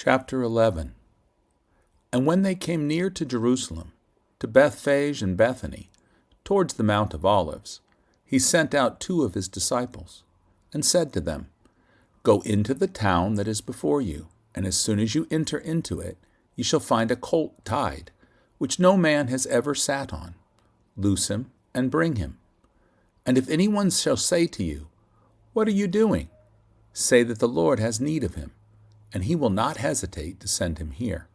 Chapter 11. And when they came near to Jerusalem, to Bethphage and Bethany, towards the Mount of Olives, he sent out 2 of his disciples, and said to them, Go into the town that is before you, and as soon as you enter into it, ye shall find a colt tied, which no man has ever sat on. Loose him, and bring him. And if any one shall say to you, What are you doing? Say that the Lord has need of him, and he will not hesitate to send him here.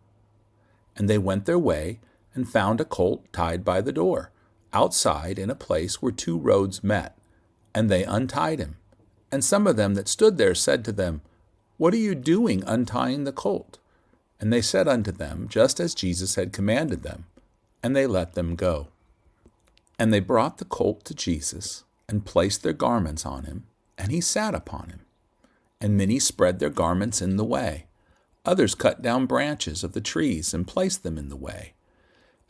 And they went their way, and found a colt tied by the door, outside in a place where 2 roads met, and they untied him. And some of them that stood there said to them, What are you doing untying the colt? And they said unto them, just as Jesus had commanded them, and they let them go. And they brought the colt to Jesus, and placed their garments on him, and he sat upon him. And many spread their garments in the way. Others cut down branches of the trees, and placed them in the way.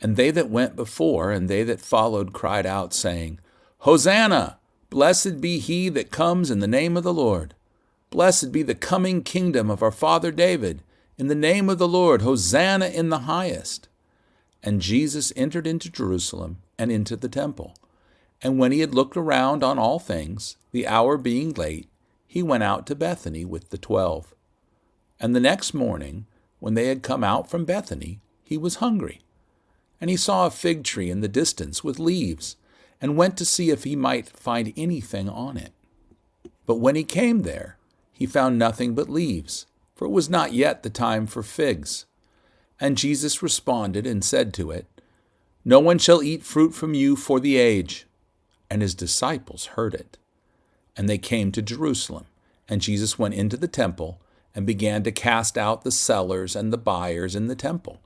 And they that went before, and they that followed, cried out, saying, Hosanna! Blessed be he that comes in the name of the Lord. Blessed be the coming kingdom of our father David. In the name of the Lord, Hosanna in the highest. And Jesus entered into Jerusalem, and into the temple. And when he had looked around on all things, the hour being late, he went out to Bethany with the 12. And the next morning, when they had come out from Bethany, he was hungry. And he saw a fig tree in the distance with leaves, and went to see if he might find anything on it. But when he came there, he found nothing but leaves, for it was not yet the time for figs. And Jesus responded and said to it, No one shall eat fruit from you for the age. And his disciples heard it. And they came to Jerusalem, and Jesus went into the temple, and began to cast out the sellers and the buyers in the temple,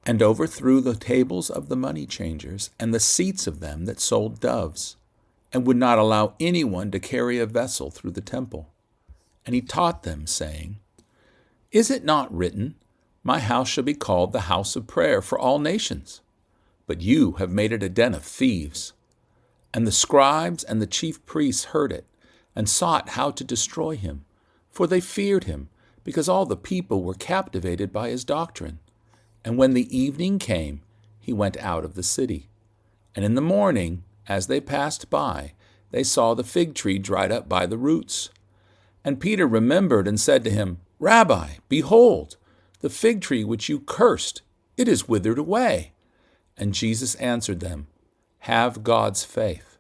and overthrew the tables of the money changers, and the seats of them that sold doves, and would not allow anyone to carry a vessel through the temple. And he taught them, saying, Is it not written, My house shall be called the house of prayer for all nations? But you have made it a den of thieves. And the scribes and the chief priests heard it, and sought how to destroy him, for they feared him, because all the people were captivated by his doctrine. And when the evening came, he went out of the city. And in the morning, as they passed by, they saw the fig tree dried up by the roots. And Peter remembered and said to him, Rabbi, behold, the fig tree which you cursed, it is withered away. And Jesus answered them, Have God's faith.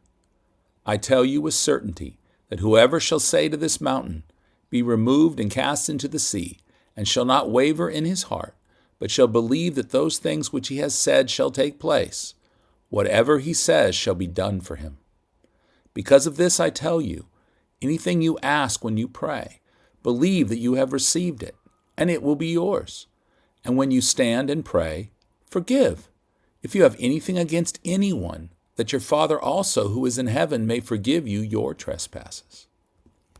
I tell you with certainty that whoever shall say to this mountain, Be removed and cast into the sea, and shall not waver in his heart, but shall believe that those things which he has said shall take place, whatever he says shall be done for him. Because of this I tell you, anything you ask when you pray, believe that you have received it, and it will be yours. And when you stand and pray, forgive, if you have anything against anyone, that your Father also who is in heaven may forgive you your trespasses.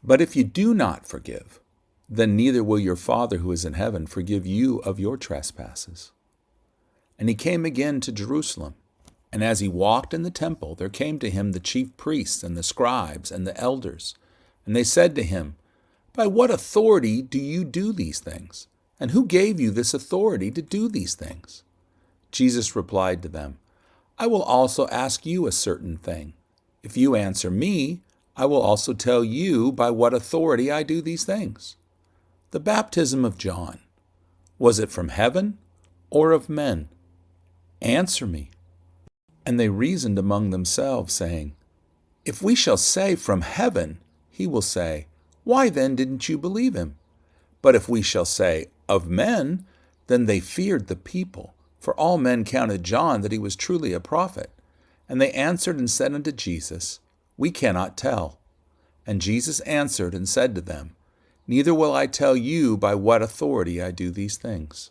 But if you do not forgive, then neither will your Father who is in heaven forgive you of your trespasses. And he came again to Jerusalem. And as he walked in the temple, there came to him the chief priests and the scribes and the elders. And they said to him, By what authority do you do these things? And who gave you this authority to do these things? Jesus replied to them, I will also ask you a certain thing. If you answer me, I will also tell you by what authority I do these things. The baptism of John, was it from heaven or of men? Answer me. And they reasoned among themselves, saying, If we shall say from heaven, he will say, Why then didn't you believe him? But if we shall say of men, then they feared the people. For all men counted John that he was truly a prophet. And they answered and said unto Jesus, We cannot tell. And Jesus answered and said to them, Neither will I tell you by what authority I do these things.